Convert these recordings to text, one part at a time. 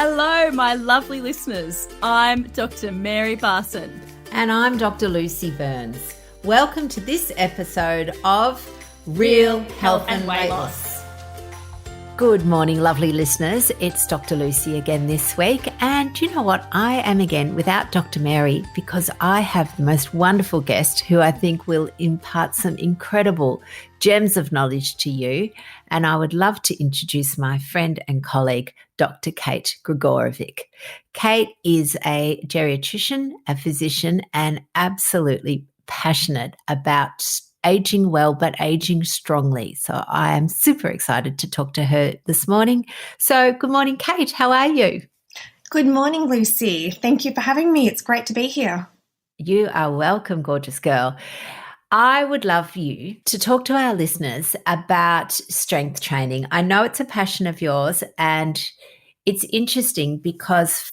Hello, my lovely listeners. I'm Dr. Mary Barson. And I'm Dr. Lucy Burns. Welcome to this episode of Real Health and Weight Loss. Good morning, lovely listeners. It's Dr. Lucy again this week. And you know what? I am again without Dr. Mary because I have the most wonderful guest who I think will impart some incredible gems of knowledge to you. And I would love to introduce my friend and colleague, Dr. Kate Gregorevic. Kate is a geriatrician, a physician, and absolutely passionate about aging well, but aging strongly. So I am super excited to talk to her this morning. So good morning, Kate. How are you? Good morning, Lucy. Thank you for having me. It's great to be here. You are welcome, gorgeous girl. I would love you to talk to our listeners about strength training. I know it's a passion of yours, and it's interesting because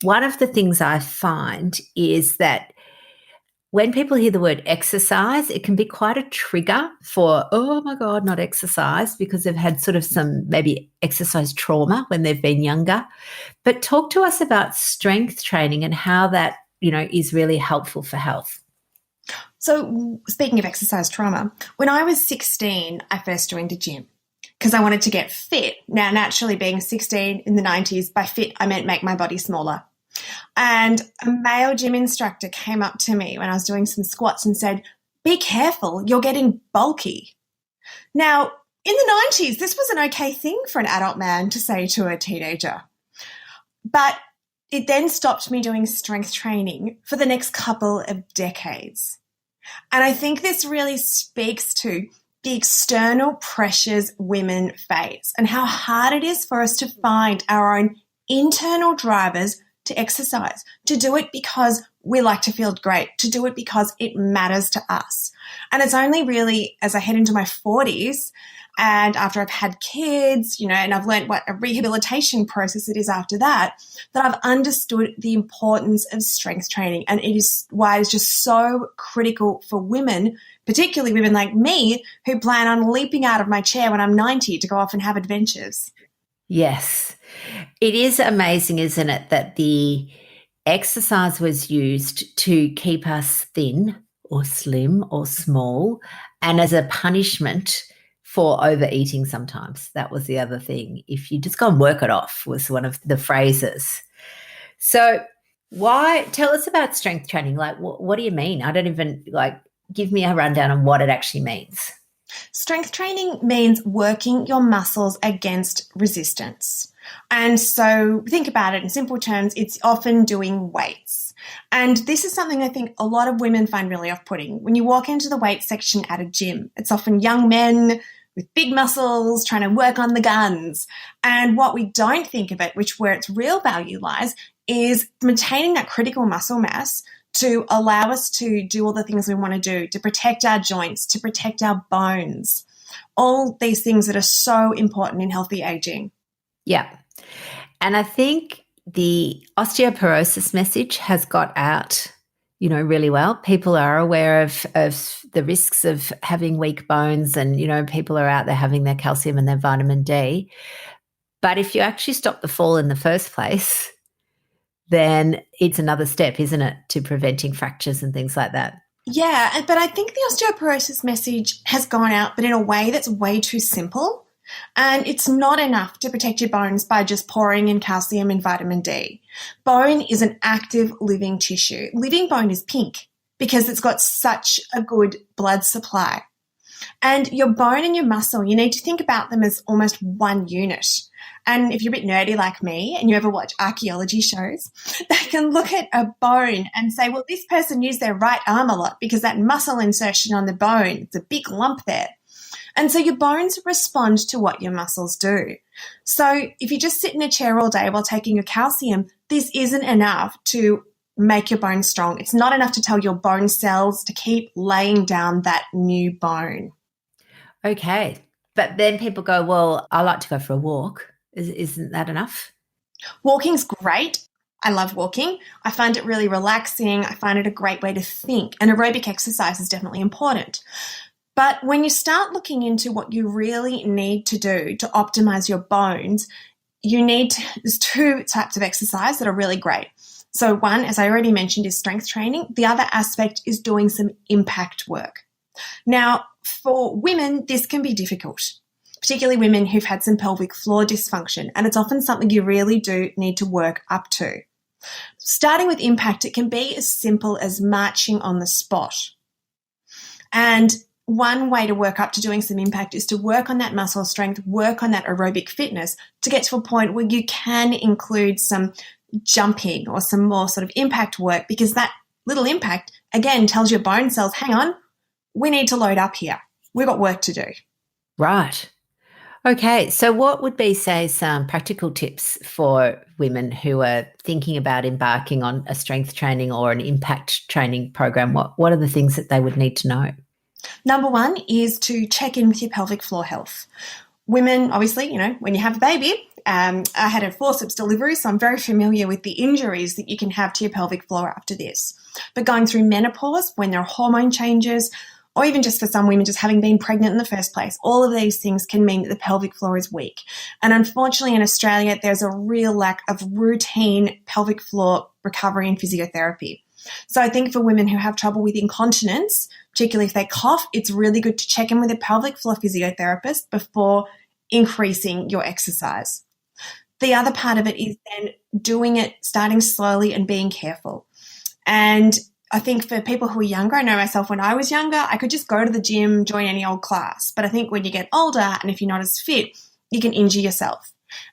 one of the things I find is that when people hear the word exercise, it can be quite a trigger for, oh my God, not exercise, because they've had sort of some maybe exercise trauma when they've been younger. But talk to us about strength training and how that, is really helpful for health. So speaking of exercise trauma, when I was 16, I first joined a gym because I wanted to get fit. Now, naturally being 16 in the 90s, by fit, I meant make my body smaller. And a male gym instructor came up to me when I was doing some squats and said, "Be careful, you're getting bulky." Now, in the 90s, this was an okay thing for an adult man to say to a teenager. But it then stopped me doing strength training for the next couple of decades. And I think this really speaks to the external pressures women face and how hard it is for us to find our own internal drivers to exercise, to do it because we like to feel great, to do it because it matters to us. And it's only really as I head into my 40s and after I've had kids, and I've learned what a rehabilitation process it is after that I've understood the importance of strength training. And it is why it's just so critical for women, particularly women like me, who plan on leaping out of my chair when I'm 90 to go off and have adventures. Yes. It is amazing, isn't it, that the exercise was used to keep us thin or slim or small, and as a punishment for overeating sometimes. That was the other thing. If you just go and work it off was one of the phrases. So tell us about strength training. Like, what do you mean? I don't even, give me a rundown on what it actually means. Strength training means working your muscles against resistance. And so think about it in simple terms, it's often doing weights. And this is something I think a lot of women find really off-putting. When you walk into the weight section at a gym, it's often young men with big muscles trying to work on the guns. And what we don't think of it, where its real value lies, is maintaining that critical muscle mass to allow us to do all the things we want to do, to protect our joints, to protect our bones, all these things that are so important in healthy aging. Yeah. And I think the osteoporosis message has got out, really well. People are aware of the risks of having weak bones and, people are out there having their calcium and their vitamin D. But if you actually stop the fall in the first place, then it's another step, isn't it, to preventing fractures and things like that? Yeah, but I think the osteoporosis message has gone out, but in a way that's way too simple. And it's not enough to protect your bones by just pouring in calcium and vitamin D. Bone is an active living tissue. Living bone is pink because it's got such a good blood supply. And your bone and your muscle, you need to think about them as almost one unit. And if you're a bit nerdy like me and you ever watch archaeology shows, they can look at a bone and say, well, this person used their right arm a lot because that muscle insertion on the bone, it's a big lump there. And so your bones respond to what your muscles do. So if you just sit in a chair all day while taking your calcium, this isn't enough to make your bones strong. It's not enough to tell your bone cells to keep laying down that new bone. Okay. But then people go, well, I like to go for a walk. Isn't that enough? Walking's great. I love walking. I find it really relaxing. I find it a great way to think. And aerobic exercise is definitely important. But when you start looking into what you really need to do to optimize your bones, there's two types of exercise that are really great. So one, as I already mentioned, is strength training. The other aspect is doing some impact work. Now, for women, this can be difficult, particularly women who've had some pelvic floor dysfunction, and it's often something you really do need to work up to. Starting with impact, it can be as simple as marching on the spot. And one way to work up to doing some impact is to work on that muscle strength, work on that aerobic fitness to get to a point where you can include some jumping or some more sort of impact work, because that little impact, again, tells your bone cells, hang on, we need to load up here. We've got work to do. Right. Okay. So what would be, say, some practical tips for women who are thinking about embarking on a strength training or an impact training program? What are the things that they would need to know? Number one is to check in with your pelvic floor health. Women, obviously, when you have a baby, I had a forceps delivery, so I'm very familiar with the injuries that you can have to your pelvic floor after this. But going through menopause, when there are hormone changes, or even just for some women just having been pregnant in the first place, all of these things can mean that the pelvic floor is weak. And unfortunately in Australia, there's a real lack of routine pelvic floor recovery and physiotherapy. So I think for women who have trouble with incontinence, particularly if they cough, it's really good to check in with a pelvic floor physiotherapist before increasing your exercise. The other part of it is then doing it, starting slowly and being careful. And I think for people who are younger, I know myself when I was younger, I could just go to the gym, join any old class. But I think when you get older and if you're not as fit, you can injure yourself.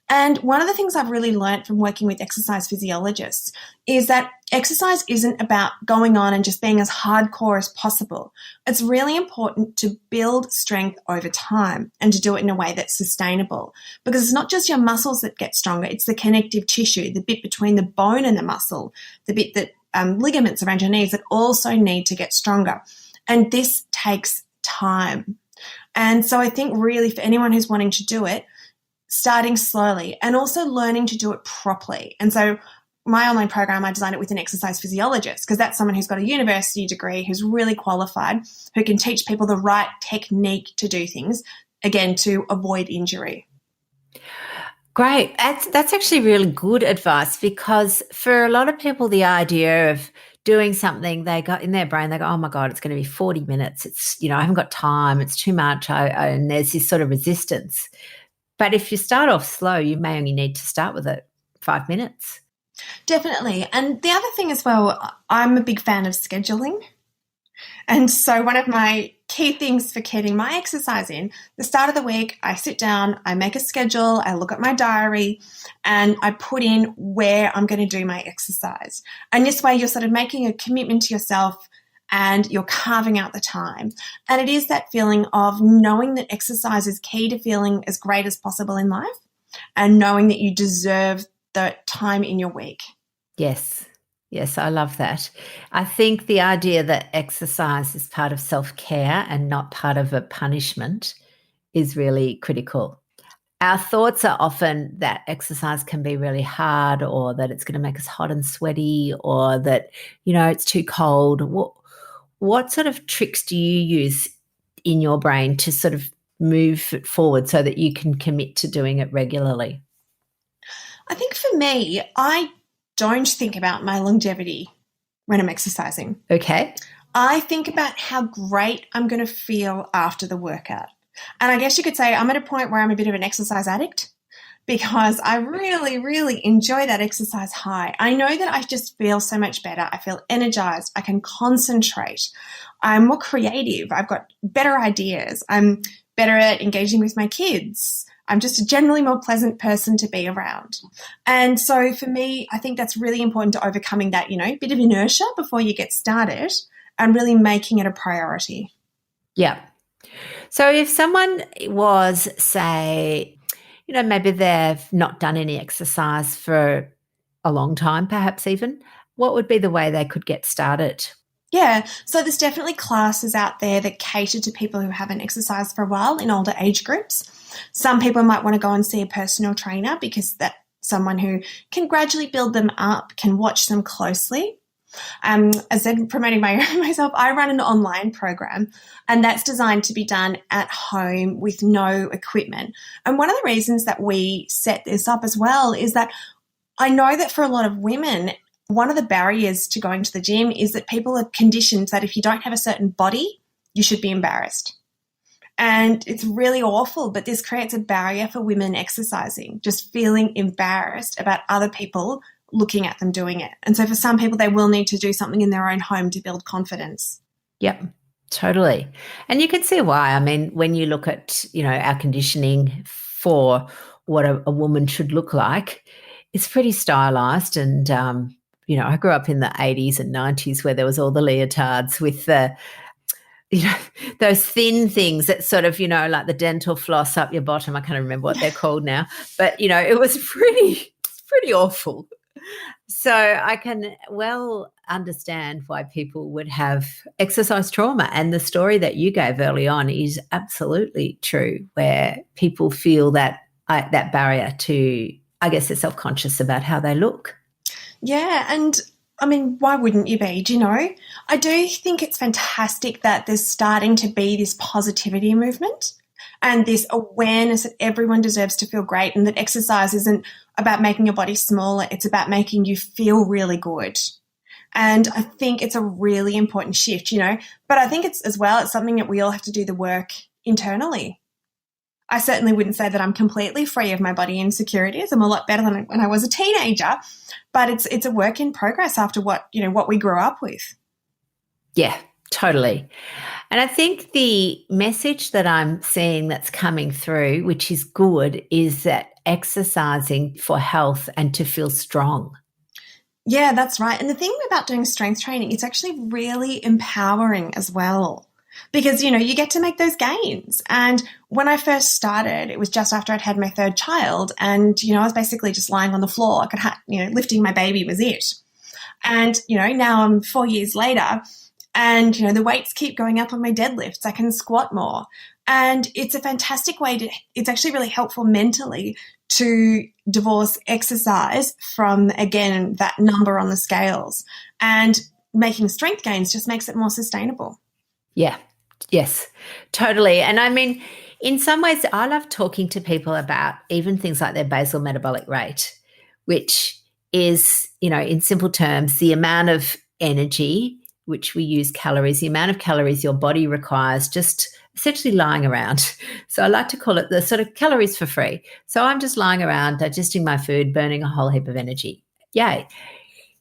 And one of the things I've really learned from working with exercise physiologists is that exercise isn't about going on and just being as hardcore as possible. It's really important to build strength over time and to do it in a way that's sustainable, because it's not just your muscles that get stronger, it's the connective tissue, the bit between the bone and the muscle, the bit that ligaments around your knees that also need to get stronger. And this takes time. And so I think really for anyone who's wanting to do it, starting slowly and also learning to do it properly. And so my online program, I designed it with an exercise physiologist, because that's someone who's got a university degree, who's really qualified, who can teach people the right technique to do things, again, to avoid injury. Great. That's actually really good advice, because for a lot of people, the idea of doing something, they got in their brain, they go, oh my God, it's going to be 40 minutes. It's, I haven't got time. It's too much. And there's this sort of resistance. But if you start off slow, you may only need to start with it 5 minutes. Definitely. And the other thing as well, I'm a big fan of scheduling. And so one of my key things for getting my exercise in, the start of the week, I sit down, I make a schedule, I look at my diary, and I put in where I'm going to do my exercise. And this way you're sort of making a commitment to yourself and you're carving out the time. And it is that feeling of knowing that exercise is key to feeling as great as possible in life and knowing that you deserve the time in your week. Yes, I love that. I think the idea that exercise is part of self-care and not part of a punishment is really critical. Our thoughts are often that exercise can be really hard, or that it's going to make us hot and sweaty, or that, it's too cold. What sort of tricks do you use in your brain to sort of move it forward so that you can commit to doing it regularly? I think for me, I don't think about my longevity when I'm exercising. Okay. I think about how great I'm going to feel after the workout. And I guess you could say I'm at a point where I'm a bit of an exercise addict, because I really, really enjoy that exercise high. I know that I just feel so much better. I feel energized. I can concentrate. I'm more creative. I've got better ideas. I'm better at engaging with my kids. I'm just a generally more pleasant person to be around. And so for me, I think that's really important to overcoming that, bit of inertia before you get started and really making it a priority. Yeah. So if someone was, say, maybe they've not done any exercise for a long time, perhaps even, what would be the way they could get started? Yeah, so there's definitely classes out there that cater to people who haven't exercised for a while in older age groups. Some people might want to go and see a personal trainer, because that's someone who can gradually build them up, can watch them closely. As I said, promoting myself, I run an online program, and that's designed to be done at home with no equipment. And one of the reasons that we set this up as well is that I know that for a lot of women, one of the barriers to going to the gym is that people are conditioned that if you don't have a certain body, you should be embarrassed. And it's really awful, but this creates a barrier for women exercising, just feeling embarrassed about other people looking at them doing it. And so for some people, they will need to do something in their own home to build confidence. Yep, totally. And you can see why. I mean, when you look at, our conditioning for what a woman should look like, it's pretty stylized. And, I grew up in the 80s and 90s where there was all the leotards with the, those thin things that sort of, like the dental floss up your bottom. I can't remember what they're called now, but, it was pretty awful. So I can well understand why people would have exercise trauma. And the story that you gave early on is absolutely true, where people feel that barrier to, I guess, they're self-conscious about how they look. Yeah, and I mean, why wouldn't you be? I do think it's fantastic that there's starting to be this positivity movement and this awareness that everyone deserves to feel great, and that exercise isn't about making your body smaller, it's about making you feel really good. And I think it's a really important shift, but I think it's something that we all have to do the work internally. I certainly wouldn't say that I'm completely free of my body insecurities. I'm a lot better than when I was a teenager, but it's a work in progress after what we grew up with. Yeah, totally. And I think the message that I'm seeing that's coming through, which is good, is that exercising for health and to feel strong. Yeah, that's right. And the thing about doing strength training, it's actually really empowering as well. Because, you get to make those gains. And when I first started, it was just after I'd had my third child, and, I was basically just lying on the floor. Lifting my baby was it. And, now I'm 4 years later, and, the weights keep going up on my deadlifts. I can squat more. And it's a fantastic way it's actually really helpful mentally to divorce exercise from, again, that number on the scales. And making strength gains just makes it more sustainable. Yeah. Yes, totally. And I mean, in some ways, I love talking to people about even things like their basal metabolic rate, which is, in simple terms, the amount of energy, which we use calories, the amount of calories your body requires just essentially lying around. So I like to call it the sort of calories for free. So I'm just lying around, digesting my food, burning a whole heap of energy. Yay.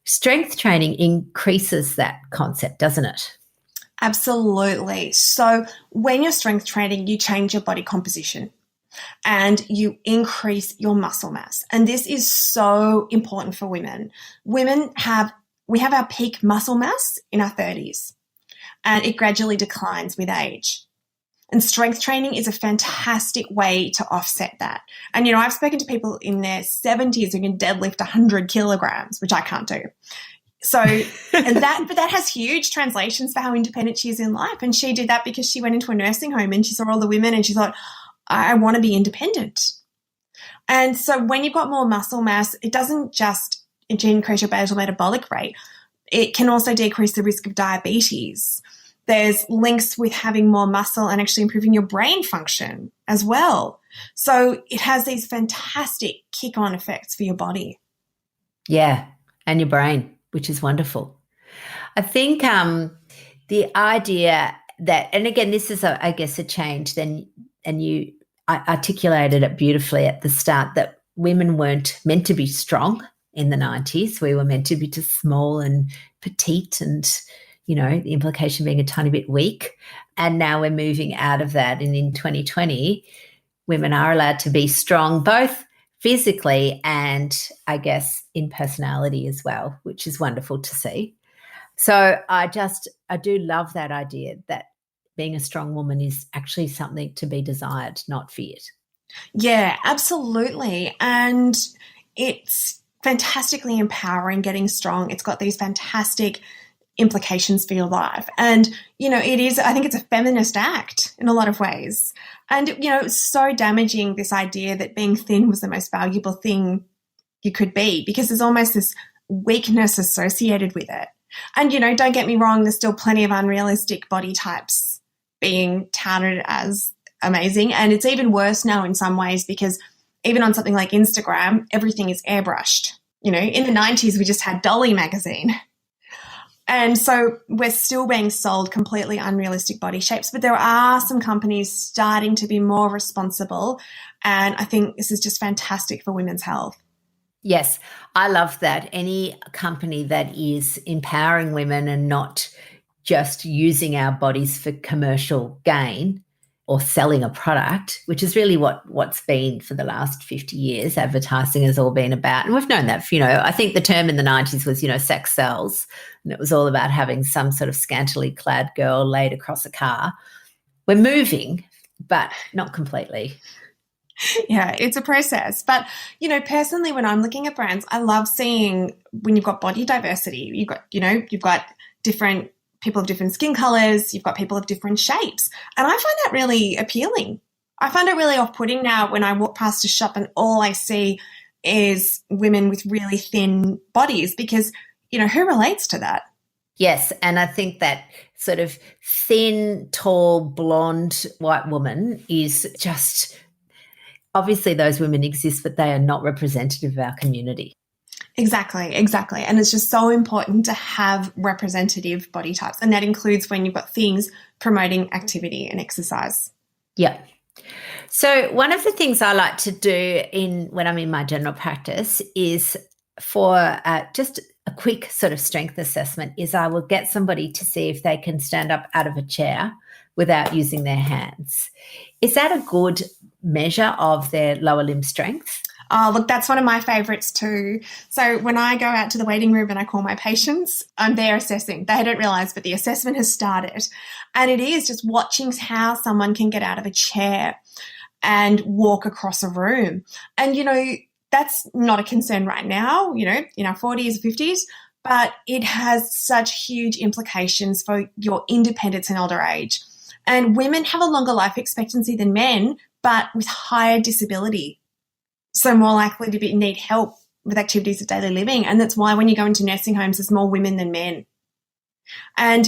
Strength training increases that concept, doesn't it? Absolutely. So when you're strength training, you change your body composition and you increase your muscle mass. And this is so important for women. We have our peak muscle mass in our 30s, and it gradually declines with age. And strength training is a fantastic way to offset that. And, I've spoken to people in their 70s who can deadlift 100 kilograms, which I can't do. So, but that has huge translations for how independent she is in life. And she did that because she went into a nursing home and she saw all the women and she thought, I want to be independent. And so when you've got more muscle mass, it doesn't just increase your basal metabolic rate. It can also decrease the risk of diabetes. There's links with having more muscle and actually improving your brain function as well. So it has these fantastic kick-on effects for your body. Yeah, and your brain, which is wonderful. I think the idea that, and again, this is, I guess, a change then, and you articulated it beautifully at the start, that women weren't meant to be strong in the 90s. We were meant to be just small and petite and, the implication being a tiny bit weak. And now we're moving out of that. And in 2020, women are allowed to be strong, both physically and, I guess, in personality as well, which is wonderful to see. So I do love that idea that being a strong woman is actually something to be desired, not feared. Yeah, absolutely. And it's fantastically empowering getting strong. It's got these fantastic implications for your life. And, I think it's a feminist act in a lot of ways. And, it's so damaging, this idea that being thin was the most valuable thing you could be, because there's almost this weakness associated with it. And, don't get me wrong, there's still plenty of unrealistic body types being touted as amazing. And it's even worse now in some ways because even on something like Instagram, everything is airbrushed. In the 90s, we just had Dolly magazine. And so we're still being sold completely unrealistic body shapes, but there are some companies starting to be more responsible. And I think this is just fantastic for women's health. Yes, I love that. Any company that is empowering women and not just using our bodies for commercial gain or selling a product, which is really what's been for the last 50 years, advertising has all been about. And we've known that, I think the term in the 90s was, sex sells, and it was all about having some sort of scantily clad girl laid across a car. We're moving, but not completely. Yeah, it's a process. But, personally, when I'm looking at brands, I love seeing when you've got body diversity, you've got different people of different skin colors, you've got people of different shapes. And I find that really appealing. I find it really off-putting now when I walk past a shop and all I see is women with really thin bodies because, who relates to that? Yes, and I think that sort of thin, tall, blonde white woman is just, obviously those women exist, but they are not representative of our community. Exactly. And it's just so important to have representative body types. And that includes when you've got things promoting activity and exercise. Yeah. So one of the things I like to do when I'm in my general practice is for just a quick sort of strength assessment is I will get somebody to see if they can stand up out of a chair without using their hands. Is that a good measure of their lower limb strength? Oh, look, that's one of my favourites too. So when I go out to the waiting room and I call my patients, I'm there assessing. They don't realise, but the assessment has started. And it is just watching how someone can get out of a chair and walk across a room. And, that's not a concern right now, in our 40s, 50s, but it has such huge implications for your independence in older age. And women have a longer life expectancy than men, but with higher disability. So more likely to need help with activities of daily living. And that's why when you go into nursing homes, there's more women than men. And,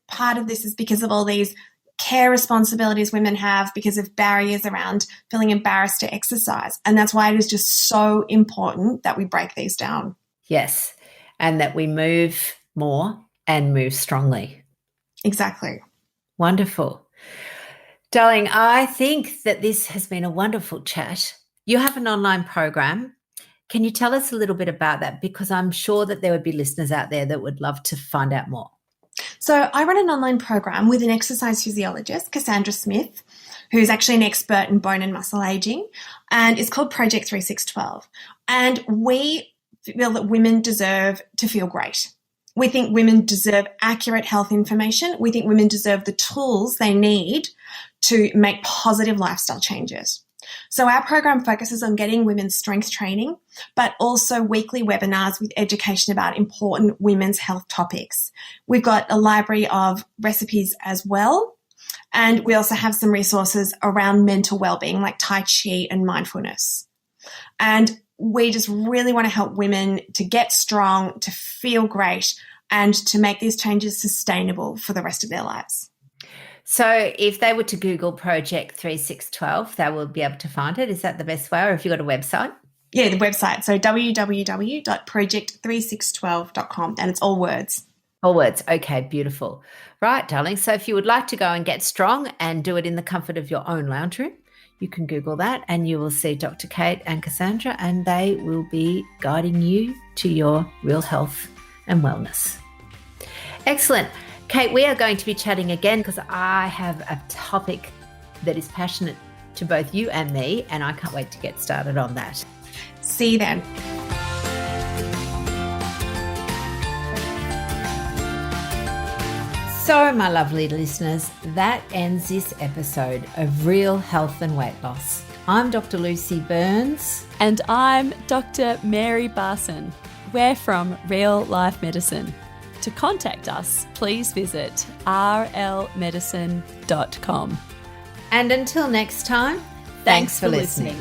part of this is because of all these care responsibilities women have because of barriers around feeling embarrassed to exercise. And that's why it is just so important that we break these down. Yes, and that we move more and move strongly. Exactly. Wonderful. Darling, I think that this has been a wonderful chat. You have an online program. Can you tell us a little bit about that? Because I'm sure that there would be listeners out there that would love to find out more. So I run an online program with an exercise physiologist, Cassandra Smith, who's actually an expert in bone and muscle aging, and it's called Project 3612. And we feel that women deserve to feel great. We think women deserve accurate health information. We think women deserve the tools they need to make positive lifestyle changes. So our program focuses on getting women's strength training, but also weekly webinars with education about important women's health topics. We've got a library of recipes as well, and we also have some resources around mental well-being like Tai Chi and mindfulness. And we just really want to help women to get strong, to feel great, and to make these changes sustainable for the rest of their lives. So if they were to Google Project 3612, they will be able to find it. Is that the best way, or have you got a website? Yeah, the website. So www.project3612.com, and it's all words. All words. Okay, beautiful. Right, darling. So if you would like to go and get strong and do it in the comfort of your own lounge room, you can Google that and you will see Dr. Kate and Cassandra, and they will be guiding you to your real health and wellness. Excellent. Kate, we are going to be chatting again because I have a topic that is passionate to both you and me, and I can't wait to get started on that. See you then. So, my lovely listeners, that ends this episode of Real Health and Weight Loss. I'm Dr. Lucy Burns. And I'm Dr. Mary Barson. We're from Real Life Medicine. To contact us, please visit rlmedicine.com. And until next time, thanks for listening.